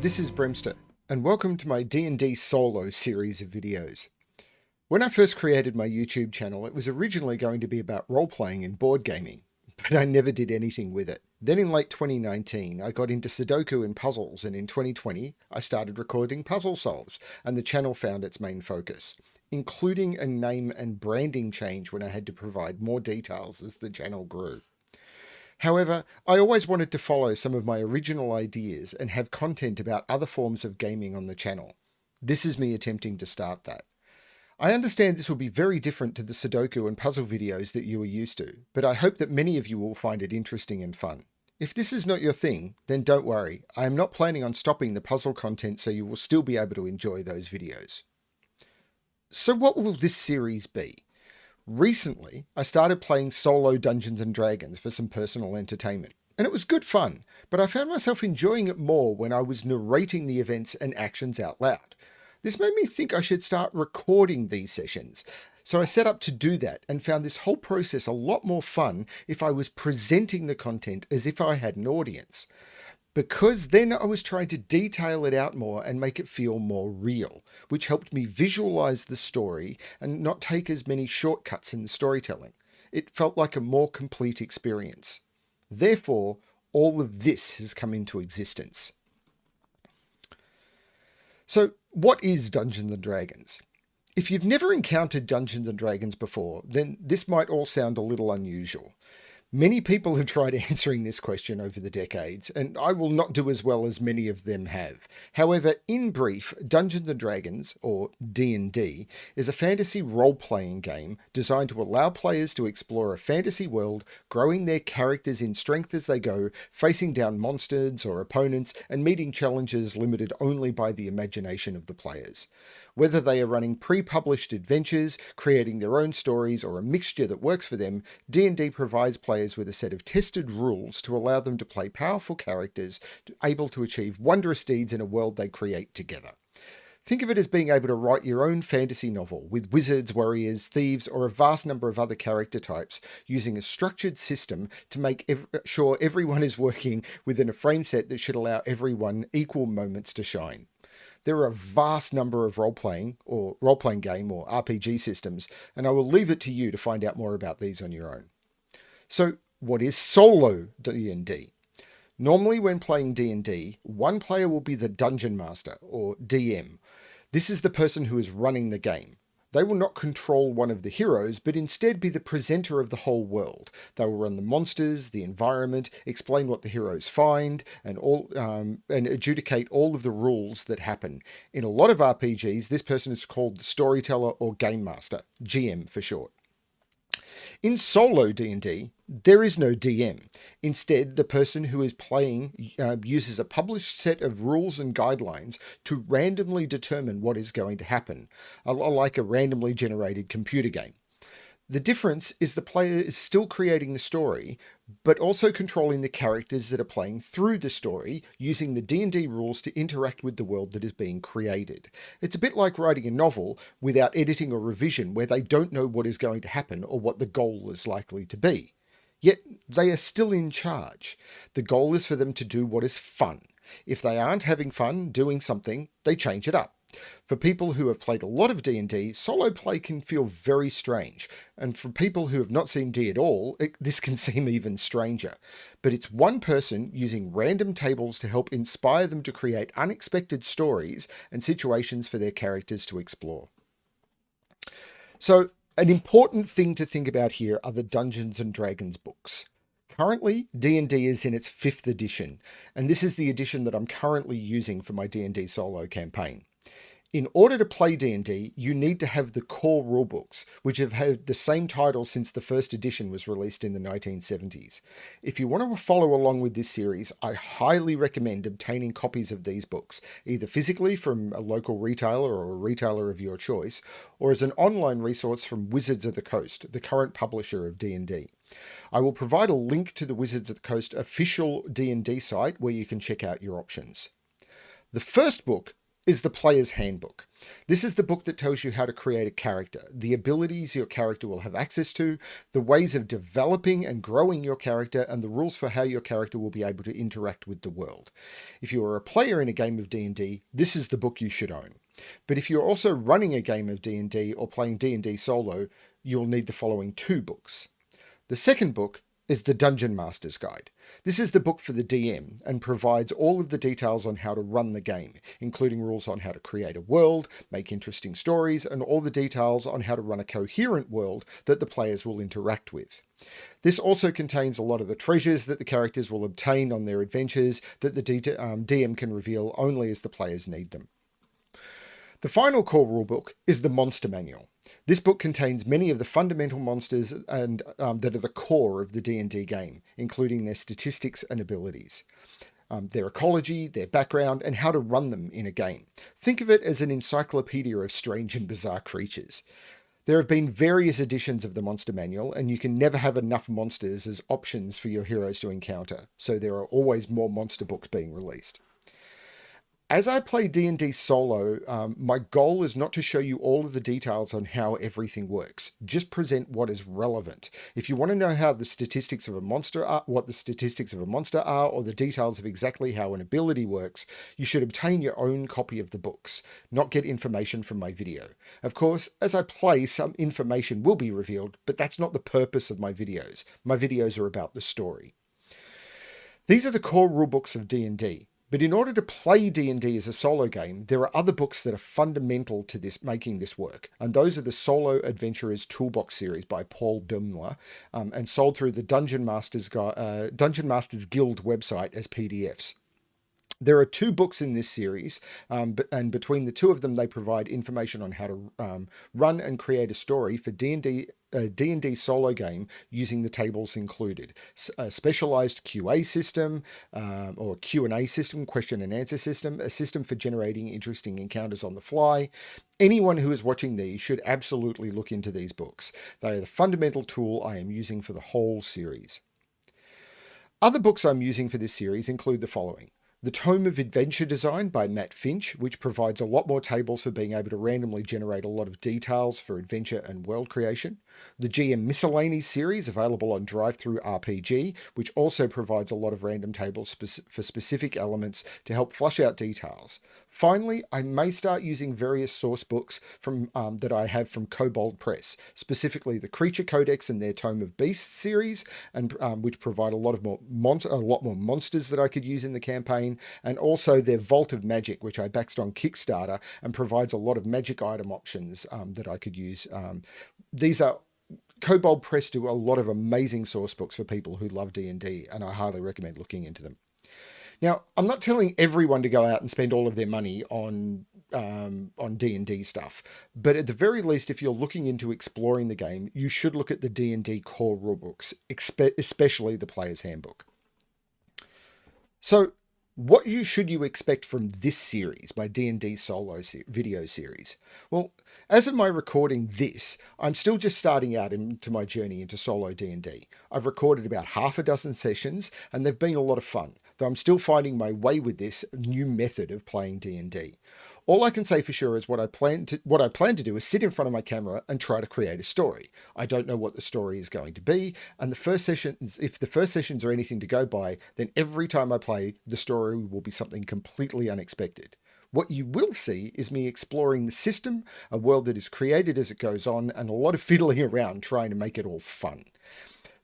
This is BremSter, and welcome to my D&D Solo series of videos. When I first created my YouTube channel, it was originally going to be about role-playing and board gaming, but I never did anything with it. Then in late 2019, I got into Sudoku and puzzles, and in 2020, I started recording puzzle solves, and the channel found its main focus, including a name and branding change when I had to provide more details as the channel grew. However, I always wanted to follow some of my original ideas and have content about other forms of gaming on the channel. This is me attempting to start that. I understand this will be very different to the Sudoku and puzzle videos that you are used to, but I hope that many of you will find it interesting and fun. If this is not your thing, then don't worry. I am not planning on stopping the puzzle content, so you will still be able to enjoy those videos. So what will this series be? Recently, I started playing Solo Dungeons & Dragons for some personal entertainment, and it was good fun, but I found myself enjoying it more when I was narrating the events and actions out loud. This made me think I should start recording these sessions, so I set up to do that and found this whole process a lot more fun if I was presenting the content as if I had an audience. Because then I was trying to detail it out more and make it feel more real, which helped me visualize the story and not take as many shortcuts in the storytelling. It felt like a more complete experience. Therefore, all of this has come into existence. So, what is Dungeons & Dragons? If you've never encountered Dungeons & Dragons before, then this might all sound a little unusual. Many people have tried answering this question over the decades, and I will not do as well as many of them have. However, in brief, Dungeons & Dragons, or D&D, is a fantasy role-playing game designed to allow players to explore a fantasy world, growing their characters in strength as they go, facing down monsters or opponents, and meeting challenges limited only by the imagination of the players. Whether they are running pre-published adventures, creating their own stories, or a mixture that works for them, D&D provides players with a set of tested rules to allow them to play powerful characters, able to achieve wondrous deeds in a world they create together. Think of it as being able to write your own fantasy novel with wizards, warriors, thieves, or a vast number of other character types, using a structured system to make sure everyone is working within a frame set that should allow everyone equal moments to shine. There are a vast number of role-playing game or RPG systems, and I will leave it to you to find out more about these on your own. So, what is Solo D&D? Normally when playing D&D, one player will be the Dungeon Master, or DM. This is the person who is running the game. They will not control one of the heroes, but instead be the presenter of the whole world. They will run the monsters, the environment, explain what the heroes find, and adjudicate all of the rules that happen. In a lot of RPGs, this person is called the storyteller or game master, GM for short. In Solo D&D, there is no DM. Instead, the person who is playing uses a published set of rules and guidelines to randomly determine what is going to happen, like a randomly generated computer game. The difference is the player is still creating the story, but also controlling the characters that are playing through the story, using the D&D rules to interact with the world that is being created. It's a bit like writing a novel without editing or revision, where they don't know what is going to happen or what the goal is likely to be. Yet they are still in charge. The goal is for them to do what is fun. If they aren't having fun doing something, they change it up. For people who have played a lot of D&D, solo play can feel very strange, and for people who have not seen D at all, this can seem even stranger. But it's one person using random tables to help inspire them to create unexpected stories and situations for their characters to explore. So, an important thing to think about here are the Dungeons & Dragons books. Currently, D&D is in its 5th edition, and this is the edition that I'm currently using for my D&D solo campaign. In order to play D&D, you need to have the core rulebooks, which have had the same title since the first edition was released in the 1970s. If you want to follow along with this series, I highly recommend obtaining copies of these books, either physically from a local retailer or a retailer of your choice, or as an online resource from Wizards of the Coast, the current publisher of D&D. I will provide a link to the Wizards of the Coast official D&D site where you can check out your options. The first book is the Player's Handbook. This is the book that tells you how to create a character, the abilities your character will have access to, the ways of developing and growing your character, and the rules for how your character will be able to interact with the world. If you are a player in a game of D&D, this is the book you should own. But if you're also running a game of D&D or playing D&D solo, you'll need the following 2 books. The second book is the Dungeon Master's Guide. This is the book for the DM and provides all of the details on how to run the game, including rules on how to create a world, make interesting stories, and all the details on how to run a coherent world that the players will interact with. This also contains a lot of the treasures that the characters will obtain on their adventures that the DM can reveal only as the players need them. The final core rulebook is the Monster Manual. This book contains many of the fundamental monsters and that are the core of the D&D game, including their statistics and abilities, their ecology, their background, and how to run them in a game. Think of it as an encyclopedia of strange and bizarre creatures. There have been various editions of the Monster Manual, and you can never have enough monsters as options for your heroes to encounter, so there are always more monster books being released. As I play D&D solo, my goal is not to show you all of the details on how everything works. Just present what is relevant. If you want to know how the statistics of a monster are, what the statistics of a monster are, or the details of exactly how an ability works, you should obtain your own copy of the books, not get information from my video. Of course, as I play, some information will be revealed, but that's not the purpose of my videos. My videos are about the story. These are the core rulebooks of D&D. But in order to play D&D as a solo game, there are other books that are fundamental to this, making this work. And those are the Solo Adventurer's Toolbox series by Paul Bimler, and sold through the Dungeon Master's Guild website as PDFs. There are 2 books in this series, and between the 2 of them, they provide information on how to run and create a story for D&D solo game using the tables included. A specialized QA system, or Q&A system, question and answer system, a system for generating interesting encounters on the fly. Anyone who is watching these should absolutely look into these books. They are the fundamental tool I am using for the whole series. Other books I'm using for this series include the following. The Tome of Adventure Design by Matt Finch, which provides a lot more tables for being able to randomly generate a lot of details for adventure and world creation. The GM Miscellany series, available on DriveThru RPG, which also provides a lot of random tables for specific elements to help flush out details. Finally, I may start using various source books from that I have from Kobold Press, specifically the Creature Codex and their Tome of Beasts series, and which provide a lot more monsters that I could use in the campaign, and also their Vault of Magic, which I backed on Kickstarter and provides a lot of magic item options that I could use. These are Kobold Press do a lot of amazing source books for people who love D&D, and I highly recommend looking into them. Now, I'm not telling everyone to go out and spend all of their money on D&D stuff, but at the very least, if you're looking into exploring the game, you should look at the D&D core rulebooks, especially the Player's Handbook. So, what should you expect from this series, my D&D solo video series? Well, as of my recording this, I'm still just starting out into my journey into solo D&D. I've recorded about half a dozen sessions, and they've been a lot of fun, though I'm still finding my way with this new method of playing D&D. All I can say for sure is what I plan to do is sit in front of my camera and try to create a story. I don't know what the story is going to be, and if the first sessions are anything to go by, then every time I play, the story will be something completely unexpected. What you will see is me exploring the system, a world that is created as it goes on, and a lot of fiddling around trying to make it all fun.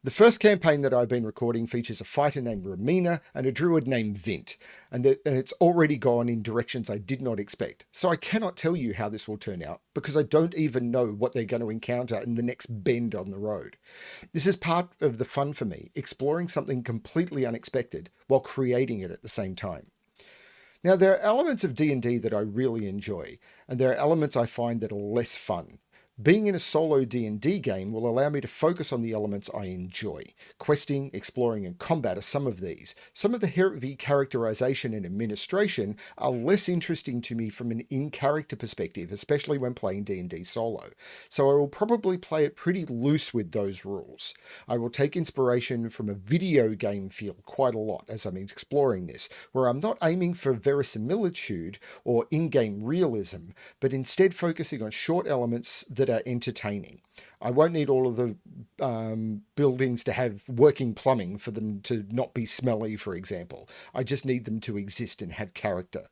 The first campaign that I've been recording features a fighter named Ramina and a druid named Vint, and it's already gone in directions I did not expect. So I cannot tell you how this will turn out, because I don't even know what they're going to encounter in the next bend on the road. This is part of the fun for me, exploring something completely unexpected while creating it at the same time. Now, there are elements of D&D that I really enjoy, and there are elements I find that are less fun. Being in a solo D&D game will allow me to focus on the elements I enjoy. Questing, exploring, and combat are some of these. Some of the heavy characterization and administration are less interesting to me from an in-character perspective, especially when playing D&D solo. So I will probably play it pretty loose with those rules. I will take inspiration from a video game feel quite a lot as I'm exploring this, where I'm not aiming for verisimilitude or in-game realism, but instead focusing on short elements that are entertaining. I won't need all of the buildings to have working plumbing for them to not be smelly, for example. I just need them to exist and have character.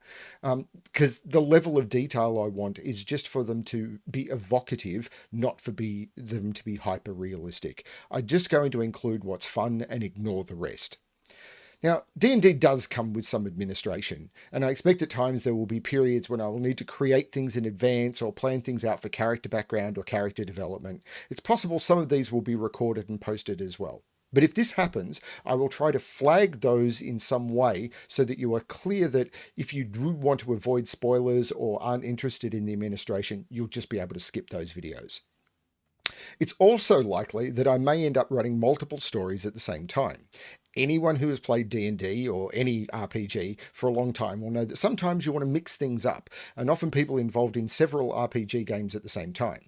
Because the level of detail I want is just for them to be evocative, not for them to be hyper-realistic. I'm just going to include what's fun and ignore the rest. Now, D&D does come with some administration, and I expect at times there will be periods when I will need to create things in advance or plan things out for character background or character development. It's possible some of these will be recorded and posted as well. But if this happens, I will try to flag those in some way so that you are clear that if you do want to avoid spoilers or aren't interested in the administration, you'll just be able to skip those videos. It's also likely that I may end up running multiple stories at the same time. Anyone who has played D&D or any RPG for a long time will know that sometimes you want to mix things up, and often people involved in several RPG games at the same time.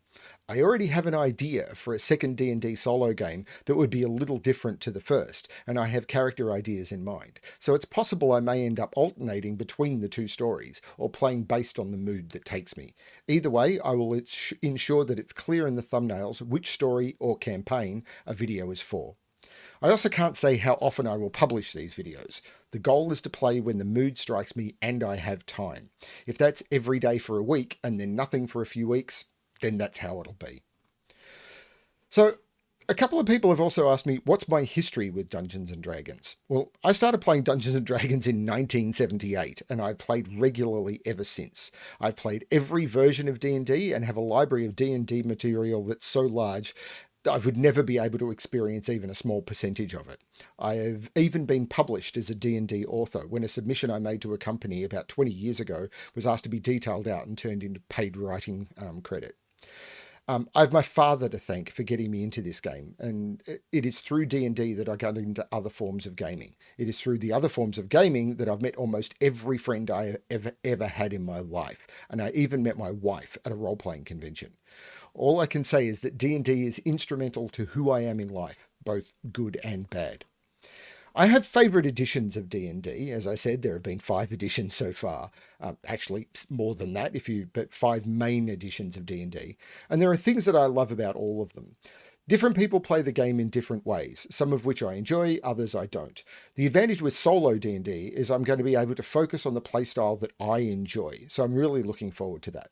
I already have an idea for a second D&D solo game that would be a little different to the first, and I have character ideas in mind. So it's possible I may end up alternating between the two stories, or playing based on the mood that takes me. Either way, I will ensure that it's clear in the thumbnails which story or campaign a video is for. I also can't say how often I will publish these videos. The goal is to play when the mood strikes me and I have time. If that's every day for a week and then nothing for a few weeks, then that's how it'll be. So, a couple of people have also asked me, what's my history with Dungeons & Dragons? Well, I started playing Dungeons & Dragons in 1978, and I've played regularly ever since. I've played every version of D&D and have a library of D&D material that's so large I would never be able to experience even a small percentage of it. I have even been published as a D&D author when a submission I made to a company about 20 years ago was asked to be detailed out and turned into paid writing credit. I have my father to thank for getting me into this game, and it is through D&D that I got into other forms of gaming. It is through the other forms of gaming that I've met almost every friend I ever had in my life, and I even met my wife at a role-playing convention. All I can say is that D&D is instrumental to who I am in life, both good and bad. I have favourite editions of D&D. As I said, there have been 5 editions so far. Actually, more than that, but 5 main editions of D&D. And there are things that I love about all of them. Different people play the game in different ways, some of which I enjoy, others I don't. The advantage with solo D&D is I'm going to be able to focus on the playstyle that I enjoy, so I'm really looking forward to that.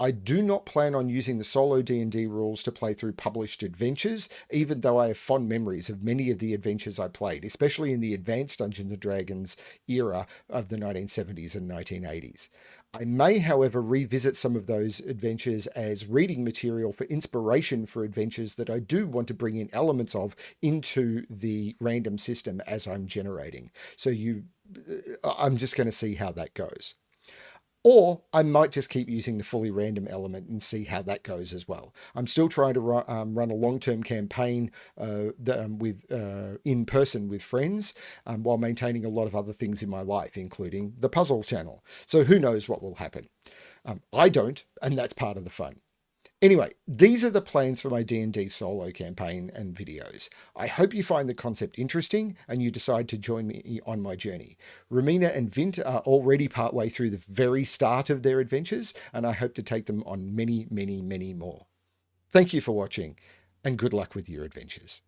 I do not plan on using the solo D&D rules to play through published adventures, even though I have fond memories of many of the adventures I played, especially in the advanced Dungeons & Dragons era of the 1970s and 1980s. I may, however, revisit some of those adventures as reading material for inspiration for adventures that I do want to bring in elements of into the random system as I'm generating. So I'm just going to see how that goes. Or I might just keep using the fully random element and see how that goes as well. I'm still trying to run a long-term campaign in person with friends while maintaining a lot of other things in my life, including the puzzle channel. So who knows what will happen? I don't, and that's part of the fun. Anyway, these are the plans for my D&D solo campaign and videos. I hope you find the concept interesting and you decide to join me on my journey. Romina and Vint are already partway through the very start of their adventures, and I hope to take them on many, many, many more. Thank you for watching, and good luck with your adventures.